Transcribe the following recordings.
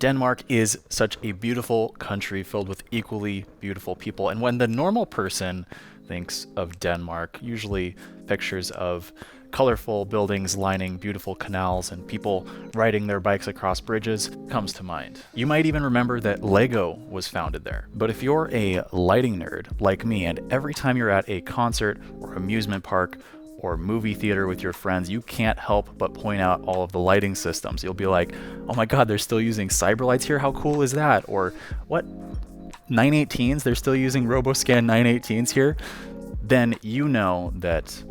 Denmark is such a beautiful country filled with equally beautiful people. And when the normal person thinks of Denmark, usually pictures of colorful buildings lining beautiful canals and people riding their bikes across bridges comes to mind. You might even remember that Lego was founded there. But if you're a lighting nerd like me, and every time you're at a concert or amusement park or movie theater with your friends, you can't help but point out all of the lighting systems. You'll be like, oh my god, they're still using cyberlights here? How cool is that? Or what? 918s? They're still using RoboScan 918s here? Then you know that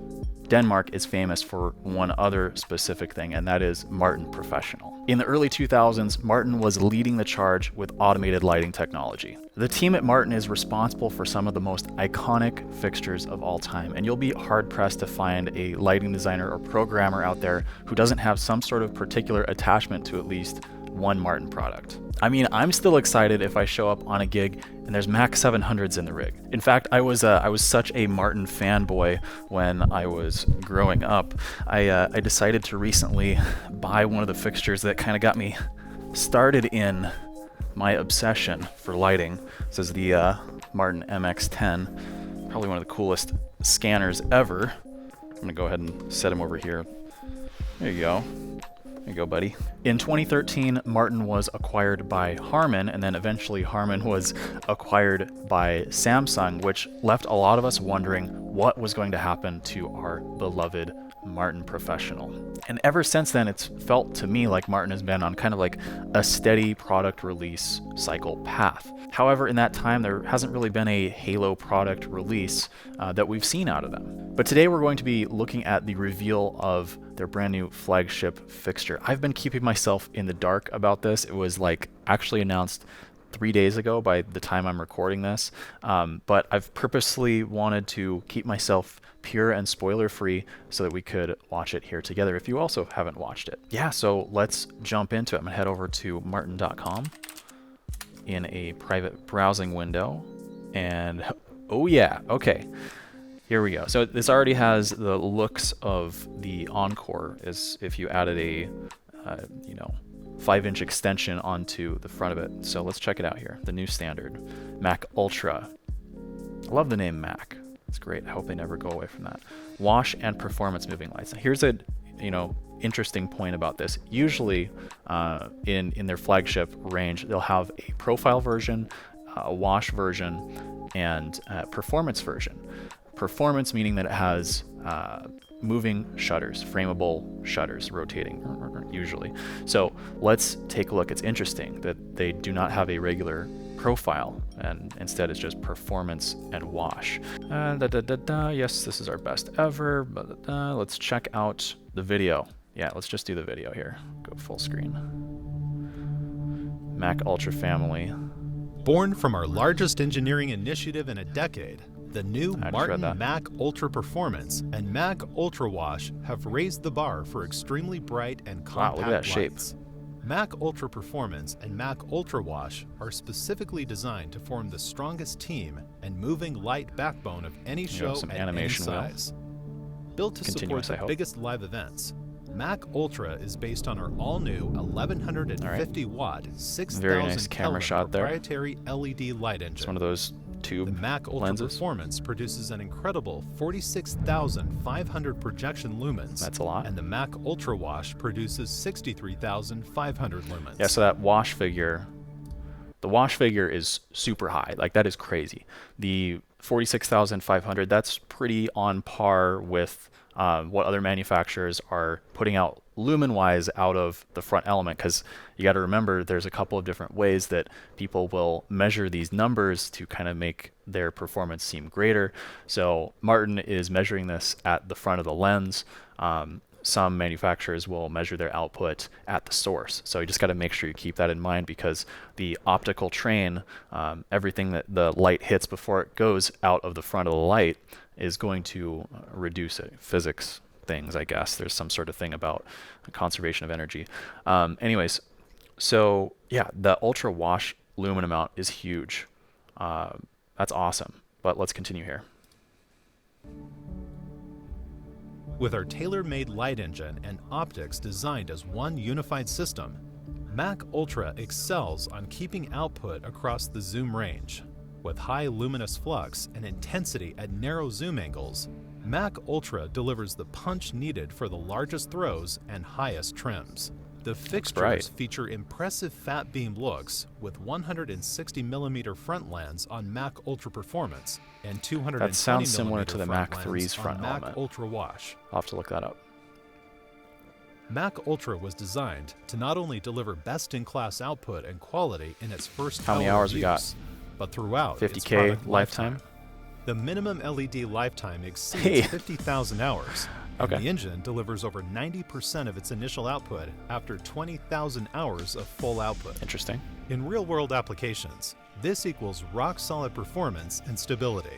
Denmark is famous for one other specific thing, and that is Martin Professional. In the early 2000s, Martin was leading the charge with automated lighting technology. The team at Martin is responsible for some of the most iconic fixtures of all time, and you'll be hard-pressed to find a lighting designer or programmer out there who doesn't have some sort of particular attachment to at least one Martin product. I mean, I'm still excited if I show up on a gig and there's Mac 700s in the rig. In fact, I was such a Martin fanboy when I was growing up. I decided to recently buy one of the fixtures that kind of got me started in my obsession for lighting. This is the Martin MX10, probably one of the coolest scanners ever. I'm gonna go ahead and set him over here. There you go. There you go, buddy. In 2013, Martin was acquired by Harman, and then eventually Harman was acquired by Samsung, which left a lot of us wondering what was going to happen to our beloved Martin Professional. And ever since then, it's felt to me like Martin has been on kind of like a steady product release cycle path. However, in that time, there hasn't really been a Halo product release that we've seen out of them. But today we're going to be looking at the reveal of their brand new flagship fixture. I've been keeping myself in the dark about this. It was like actually announced 3 days ago by the time I'm recording this, but I've purposely wanted to keep myself pure and spoiler free so that we could watch it here together if you also haven't watched it. Yeah, so let's jump into it. I'm gonna head over to martin.com in a private browsing window, and oh yeah, okay. Here we go. So this already has the looks of the Encore, as if you added a 5-inch extension onto the front of it. So let's check it out here. The new standard, Mac Ultra. I love the name Mac. It's great. I hope they never go away from that. Wash and performance moving lights. Now here's a interesting point about this. Usually in their flagship range, they'll have a profile version, a wash version, and a performance version. Performance meaning that it has moving shutters, frameable shutters rotating usually. So let's take a look. It's interesting that they do not have a regular profile, and instead it's just performance and wash. Yes, this is our best ever. Let's check out the video. Yeah, let's just do the video here. Go full screen. Mac Ultra family. Born from our largest engineering initiative in a decade, the new Martin Mac Ultra Performance and Mac Ultra Wash have raised the bar for extremely bright and compact look at that lights. shape. Mac Ultra Performance and Mac Ultra Wash are specifically designed to form the strongest team and moving light backbone of any show some at animation any size. Built to support the I hope. biggest live events, Mac Ultra is based on our all-new 1150 watt, 6,000 Very nice camera Kelvin shot there. proprietary LED light engine. It's one of those tube The Mac Ultra lenses. Performance produces an incredible 46,500 projection lumens. That's a lot. And the Mac Ultra Wash produces 63,500 lumens. Yeah, so that wash figure, the wash figure is super high. Like, that is crazy. The 46,500, that's pretty on par with what other manufacturers are putting out lumen-wise out of the front element, because you got to remember there's a couple of different ways that people will measure these numbers to kind of make their performance seem greater. So Martin is measuring this at the front of the lens. Some manufacturers will measure their output at the source. So you just got to make sure you keep that in mind, because the optical train, everything that the light hits before it goes out of the front of the light is going to reduce it. Physics things, I guess. There's some sort of thing about conservation of energy. Anyways, so yeah, the Ultra Wash lumen amount is huge. That's awesome. But let's continue here. With our tailor-made light engine and optics designed as one unified system, Mac Ultra excels on keeping output across the zoom range. With high luminous flux and intensity at narrow zoom angles, Mac Ultra delivers the punch needed for the largest throws and highest trims. The fixtures feature impressive fat beam looks with 160mm front lens on Mac Ultra Performance and 220mm that sounds similar to the Mac lens 3's front on element. Mac Ultra Wash. I'll have to look that up. Mac Ultra was designed to not only deliver best-in-class output and quality in its first How many hour hours of we got? use, but throughout its 50K product lifetime? The minimum LED lifetime exceeds 50,000 hours. Okay. And the engine delivers over 90% of its initial output after 20,000 hours of full output. Interesting. In real-world applications, this equals rock-solid performance and stability.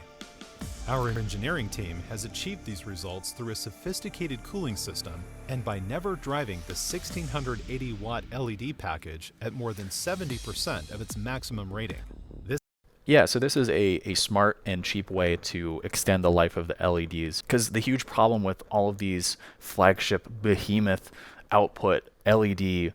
Our engineering team has achieved these results through a sophisticated cooling system and by never driving the 1680-watt LED package at more than 70% of its maximum rating. Yeah, so this is a smart and cheap way to extend the life of the LEDs, because the huge problem with all of these flagship behemoth output LED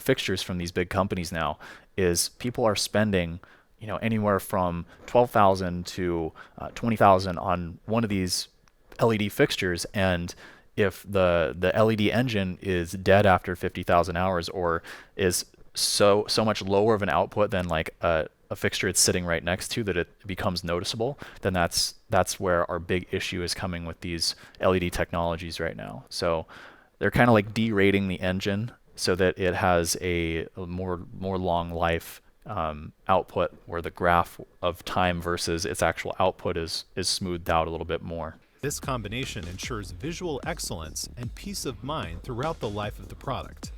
fixtures from these big companies now is people are spending, you know, anywhere from $12,000 to $20,000 on one of these LED fixtures, and if the LED engine is dead after 50,000 hours or is so much lower of an output than like a fixture it's sitting right next to that it becomes noticeable, then that's where our big issue is coming with these LED technologies right now. So they're kind of like derating the engine so that it has a more long life output, where the graph of time versus its actual output is smoothed out a little bit more. This combination ensures visual excellence and peace of mind throughout the life of the product.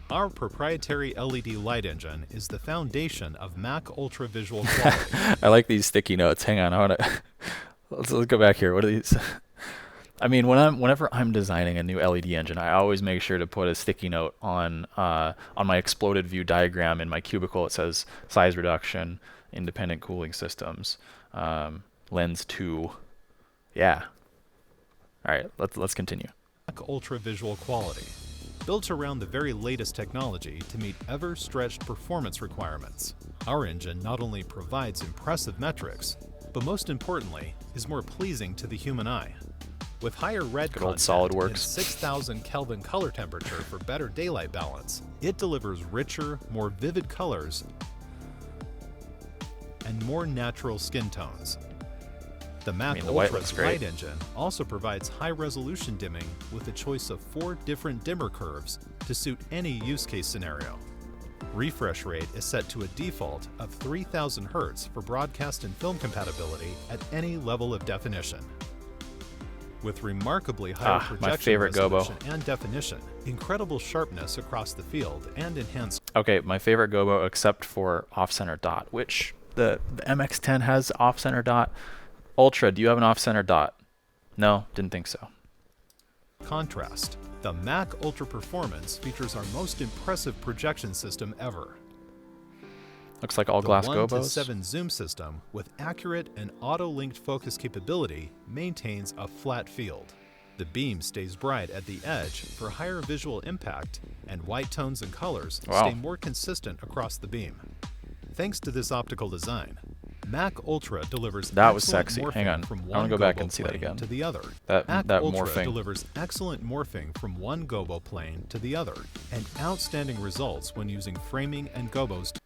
Our proprietary LED light engine is the foundation of Mac Ultra visual quality. I like these sticky notes. Hang on, let's go back here. What are these? I mean, whenever I'm designing a new LED engine, I always make sure to put a sticky note on my exploded view diagram in my cubicle. It says size reduction, independent cooling systems, lens 2. Yeah. All right, let's continue. Mac Ultra visual quality, built around the very latest technology to meet ever-stretched performance requirements. Our engine not only provides impressive metrics, but most importantly, is more pleasing to the human eye. With higher red Good old content SolidWorks. and 6,000 Kelvin color temperature for better daylight balance, it delivers richer, more vivid colors and more natural skin tones. The Mac the white Ultra's looks great. light engine also provides high-resolution dimming with a choice of 4 different dimmer curves to suit any use case scenario. Refresh rate is set to a default of 3000 Hz for broadcast and film compatibility at any level of definition. With remarkably higher my projection favorite Gobo. resolution and definition, incredible sharpness across the field, and enhanced. Okay, my favorite Gobo except for off-center dot, which the MX-10 has off-center dot. Ultra, do you have an off-center dot? No, didn't think so. Contrast. The Mac Ultra Performance features our most impressive projection system ever. Looks like all glass The Gobos. 1:7 zoom system with accurate and auto-linked focus capability maintains a flat field. The beam stays bright at the edge for higher visual impact, and white tones and colors stay more consistent across the beam. Thanks to this optical design, Mac Ultra delivers That was excellent sexy. morphing Hang on. from I one wanna go back Gobo and see that plane again. to the other. That Mac Ultra Ultra morphing. delivers excellent morphing from one Gobo plane to the other, and outstanding results when using framing and Gobos.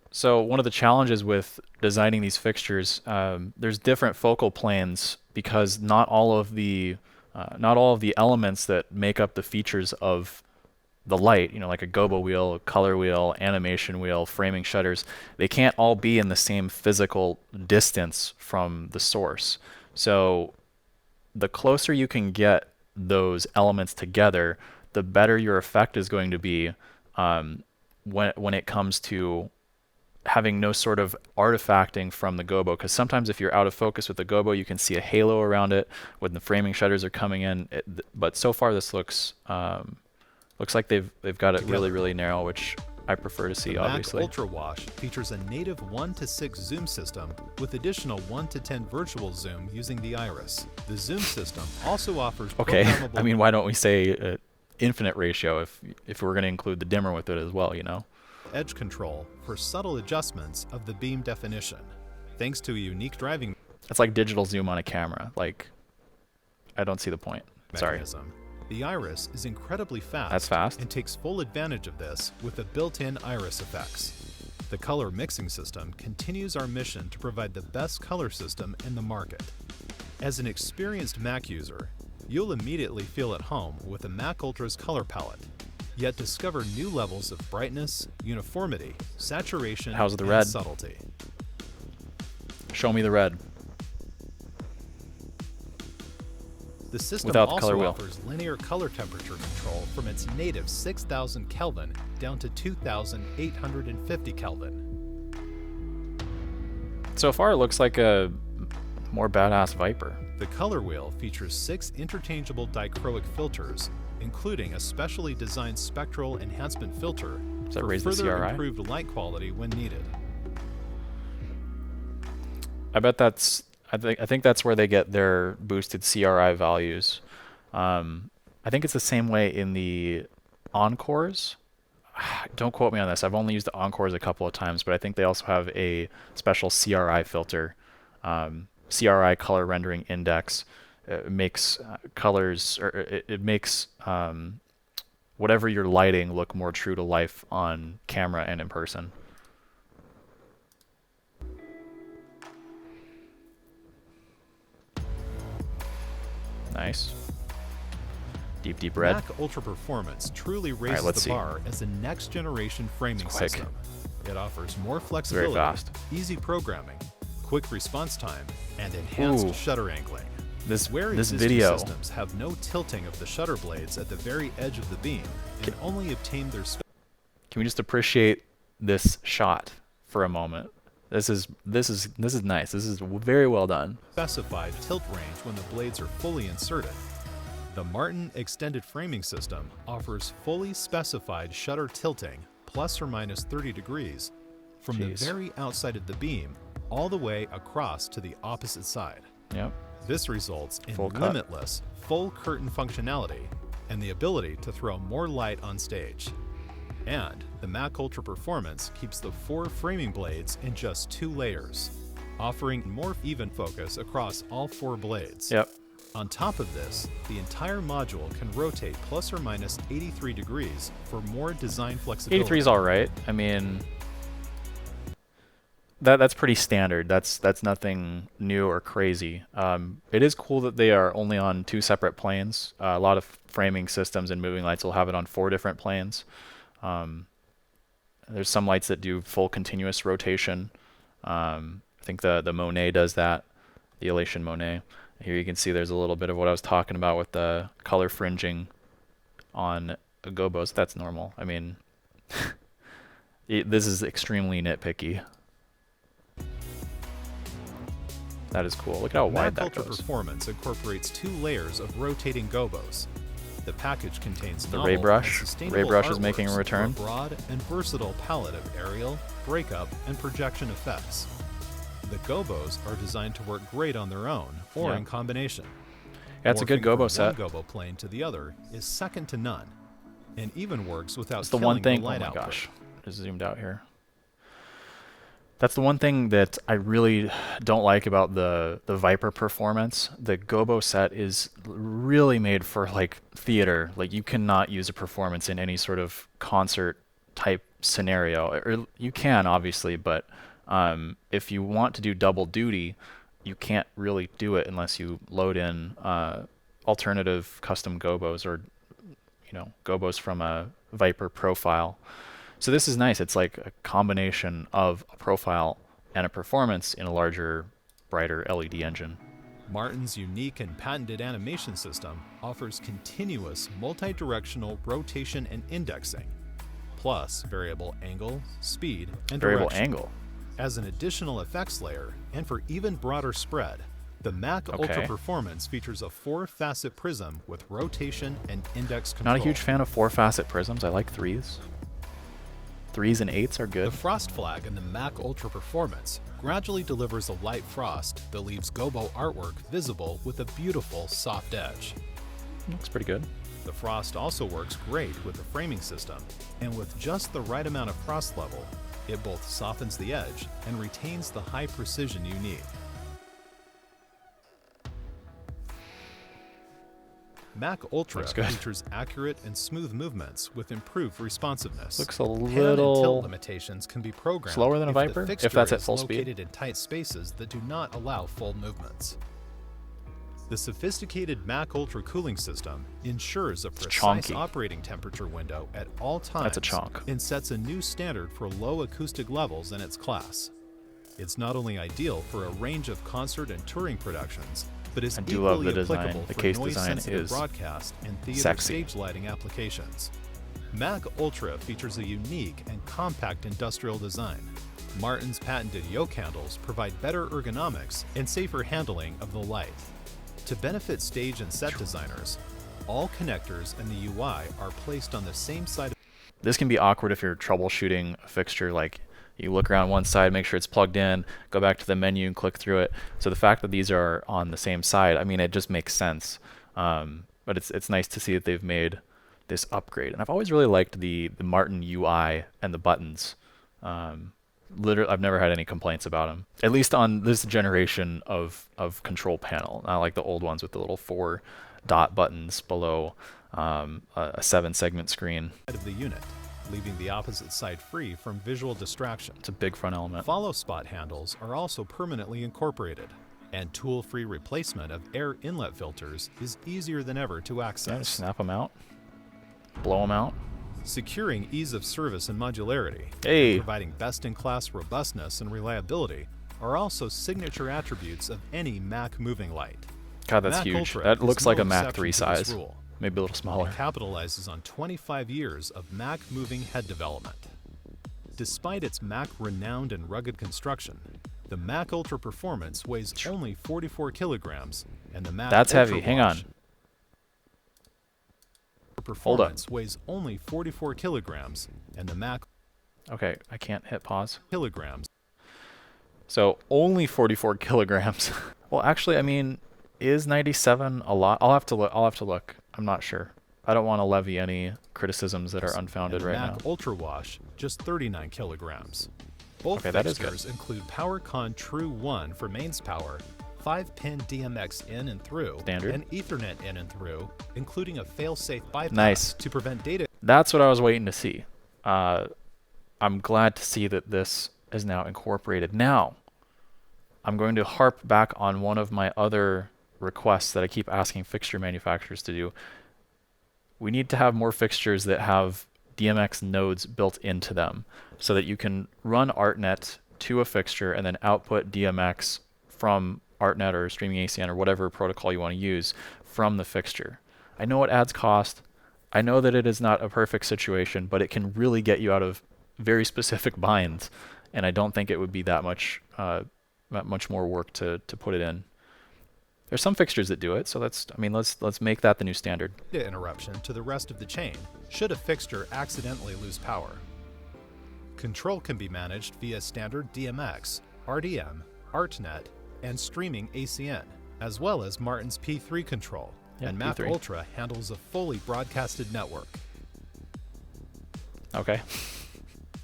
So one of the challenges with designing these fixtures, there's different focal planes because not all of the elements that make up the features of the light, you know, like a gobo wheel, a color wheel, animation wheel, framing shutters, they can't all be in the same physical distance from the source. So the closer you can get those elements together, the better your effect is going to be when it comes to having no sort of artifacting from the gobo, because sometimes if you're out of focus with the gobo, you can see a halo around it when the framing shutters are coming in. But so far this looks like they've got it really narrow, which I prefer to see, obviously. Mac Ultra Wash features a native 1:6 zoom system with additional 1:10 virtual zoom using the iris. The zoom system also offers Okay, programmable I mean, why don't we say infinite ratio if we're going to include the dimmer with it as well, you know? Edge control for subtle adjustments of the beam definition. Thanks to a unique driving It's like digital zoom on a camera. Like, I don't see the point. Sorry. mechanism, the iris is incredibly fast. That's fast. And takes full advantage of this with the built-in iris effects. The color mixing system continues our mission to provide the best color system in the market. As an experienced Mac user, you'll immediately feel at home with the Mac Ultra's color palette, yet discover new levels of brightness, uniformity, saturation, How's the and red? subtlety. Show me the red. The system Without the also color wheel. offers linear color temperature control from its native 6,000 Kelvin down to 2,850 Kelvin. So far, it looks like a more badass Viper. The color wheel features 6 interchangeable dichroic filters, including a specially designed spectral enhancement filter Does that for raise the further CRI? improved light quality when needed. I bet that's. I think that's where they get their boosted CRI values. I think it's the same way in the Encores. Don't quote me on this. I've only used the Encores a couple of times, but I think they also have a special CRI filter, CRI color rendering index. It makes colors, or it makes whatever you're lighting look more true to life on camera and in person. Nice. Deep red. Mac Ultra Performance truly raises let's the see. bar as a next-generation framing It's quick. system. It offers more Very flexibility, fast. easy programming, quick response time, and enhanced Ooh. shutter angling. This Where this existing video. systems have no tilting of the shutter blades at the very edge of the beam and only obtain their Can we just appreciate this shot for a moment? This is nice. This is very well done. specified tilt range when the blades are fully inserted. The Martin Extended Framing System offers fully specified shutter tilting plus or minus 30 degrees from Jeez. the very outside of the beam all the way across to the opposite side. Yep. This results in Full cut. limitless, full curtain functionality and the ability to throw more light on stage. And the Mac Ultra Performance keeps the 4 framing blades in just 2 layers, offering more even focus across all 4 blades. Yep. On top of this, the entire module can rotate plus or minus 83 degrees for more design flexibility. 83 is all right. I mean, that's pretty standard. That's nothing new or crazy. It is cool that they are only on 2 separate planes. A lot of framing systems and moving lights will have it on 4 different planes. There's some lights that do full continuous rotation. I think the Monet does that, the Elation Monet. Here you can see there's a little bit of what I was talking about with the color fringing on a Gobos. That's normal. I mean, this is extremely nitpicky. That is cool. Look at how wide Mac that Ultra goes. Performance incorporates 2 layers of rotating Gobos. The package contains The novel Ray and brush. sustainable Ray brush is making a artworks return. for a broad and versatile palette of aerial, breakup, and projection effects. The Gobos are designed to work great on their own or Yeah. in combination. Yeah, it's a good Morphing Gobo from set. one Gobo plane to the other is second to none, and even works without That's the killing one thing. the Oh light my output. gosh, just zoomed out here. That's the one thing that I really don't like about the Viper performance. The Gobo set is really made for like theater. Like you cannot use a performance in any sort of concert type scenario. Or you can obviously, but if you want to do double duty, you can't really do it unless you load in alternative custom Gobos or Gobos from a Viper profile. So this is nice. It's like a combination of a profile and a performance in a larger, brighter LED engine. Martin's unique and patented animation system offers continuous multi-directional rotation and indexing, plus variable angle, speed, and Variable direction. angle. As an additional effects layer, and for even broader spread, the Mac Ultra Okay. Performance features a 4-facet prism with rotation and index control. Not a huge fan of 4-facet prisms. I like 3s. 3s and 8s are The good. frost flag in the Mac Ultra Performance gradually delivers a light frost that leaves Gobo artwork visible with a beautiful soft edge. Looks pretty good. The frost also works great with the framing system, and with just the right amount of frost level, it both softens the edge and retains the high precision you need. Mac Ultra features accurate and smooth movements with improved responsiveness. Looks a Pan and little tilt limitations can be programmed slower than a Viper, if that's at full speed. Located in tight spaces that do not allow full movements. The sophisticated Mac Ultra cooling system ensures a precise operating temperature window at all times. That's a chonk. And sets a new standard for low acoustic levels in its class. It's not only ideal for a range of concert and touring productions, but is equally applicable for noise-sensitive broadcast and theater stage lighting applications. Mac Ultra features a unique and compact industrial design. Martin's patented yoke handles provide better ergonomics and safer handling of the light. To benefit stage and set designers, all connectors and the UI are placed on the same side. This can be awkward if you're troubleshooting a fixture, like you look around one side, make sure it's plugged in, go back to the menu and click through it. So the fact that these are on the same side, I mean, it just makes sense. But it's nice to see that they've made this upgrade. And I've always really liked the Martin UI and the buttons. Literally, I've never had any complaints about them, at least on this generation of control panel, not like the old ones with the little 4 dot buttons below a 7-segment screen. Of the unit, leaving the opposite side free from visual distraction. It's a big front element. Follow spot handles are also permanently incorporated, and tool-free replacement of air inlet filters is easier than ever to access. Yeah, just snap them out, blow them out. Securing ease of service and modularity, and providing best-in-class robustness and reliability are also signature attributes of any Mac moving light. God, that's huge. Ultra that looks like a Mac 3 size. Rule. Maybe a little smaller. It capitalizes on 25 years of Mac moving head development. Despite its Mac renowned and rugged construction, the Mac Ultra Performance weighs only 44 kilograms, and the Mac That's Ultra heavy. Hang on. Performance weighs only 44 kilograms, and the Mac. Okay, I can't hit pause. Kilograms. So only 44 kilograms. Well, actually, I mean, is 97 a lot? I'll have to look. I'm not sure. I don't want to levy any criticisms that are unfounded right now. Mac Ultra Wash, just 39 kilograms. Both that is fixtures include PowerCon True 1 for mains power, 5-pin DMX in and through, Standard. and Ethernet in and through, including a fail-safe bypass to prevent data. That's what I was waiting to see. I'm glad to see that this is now incorporated. Now, I'm going to harp back on one of my other requests that I keep asking fixture manufacturers to do. We need to have more fixtures that have DMX nodes built into them so that you can run ArtNet to a fixture and then output DMX from ArtNet or streaming ACN or whatever protocol you want to use from the fixture. I know it adds cost. I know that it is not a perfect situation, but it can really get you out of very specific binds, and I don't think it would be that much more work to put it in. There's some fixtures that do it, so let's make that the new standard. Data interruption to the rest of the chain should a fixture accidentally lose power. Control can be managed via standard DMX, RDM, ArtNet, and streaming ACN, as well as Martin's P3 control, and Mac P3. Ultra handles a fully broadcasted network. Okay.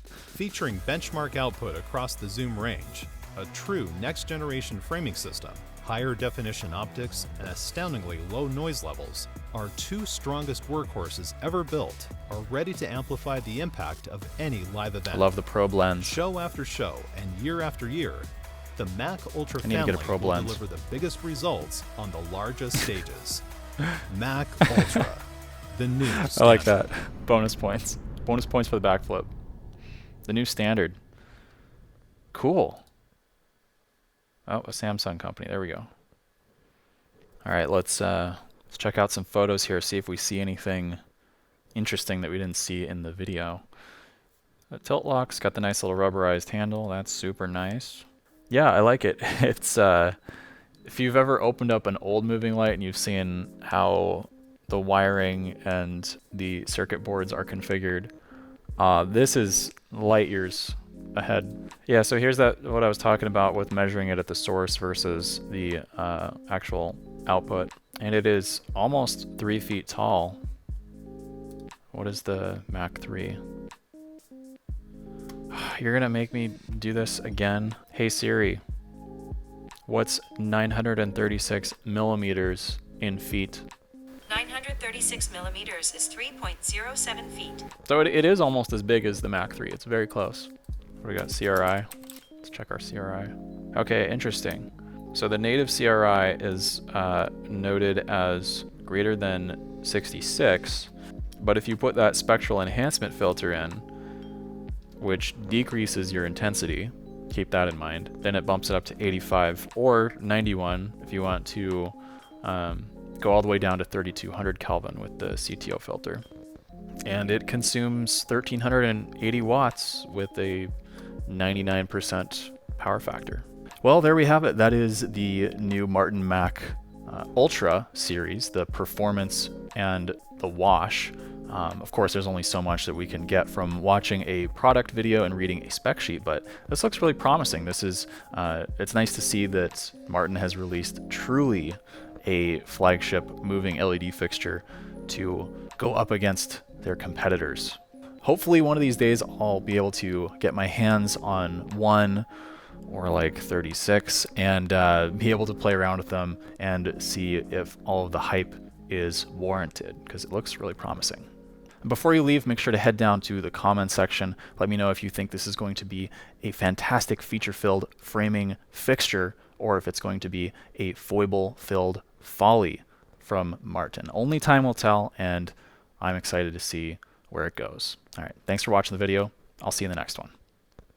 Featuring benchmark output across the zoom range, a true next-generation framing system, higher definition optics, and astoundingly low noise levels, our 2 strongest workhorses ever built are ready to amplify the impact of any live event. I love the probe lens. Show after show and year after year, the Mac Ultra family will deliver the biggest results on the largest stages. Mac Ultra, the new standard. I like that. Bonus points. Bonus points for the backflip. The new standard. Cool. Oh, a Samsung company. There we go. All right, let's check out some photos here, see if we see anything interesting that we didn't see in the video. The tilt lock's got the nice little rubberized handle. That's super nice. Yeah, I like it. It's if you've ever opened up an old moving light and you've seen how the wiring and the circuit boards are configured, this is light years ahead. Yeah, so here's what I was talking about with measuring it at the source versus the actual output. And it is almost 3 feet tall What is the Mac 3? You're gonna make me do this again. Hey Siri, what's 936 millimeters in feet? 936 millimeters is 3.07 feet. So it is almost as big as the Mac 3. It's very close. What do we got? CRI. Let's check our CRI. Okay, interesting. So the native CRI is noted as greater than 66, but if you put that spectral enhancement filter in, which decreases your intensity, keep that in mind, then it bumps it up to 85 or 91 if you want to go all the way down to 3200 Kelvin with the CTO filter. And it consumes 1380 watts with a 99% power factor. Well, there we have it. That is the new Martin Mac Ultra series, the performance and the wash. Of course, there's only so much that we can get from watching a product video and reading a spec sheet, but this looks really promising. This is, it's nice to see that Martin has released truly a flagship moving LED fixture to go up against their competitors. Hopefully one of these days I'll be able to get my hands on one or like 36 and be able to play around with them and see if all of the hype is warranted, because it looks really promising. Before you leave, make sure to head down to the comment section. Let me know if you think this is going to be a fantastic feature-filled framing fixture or if it's going to be a foible-filled folly from Martin. Only time will tell, and I'm excited to see where it goes. All right, thanks for watching the video. I'll see you in the next one.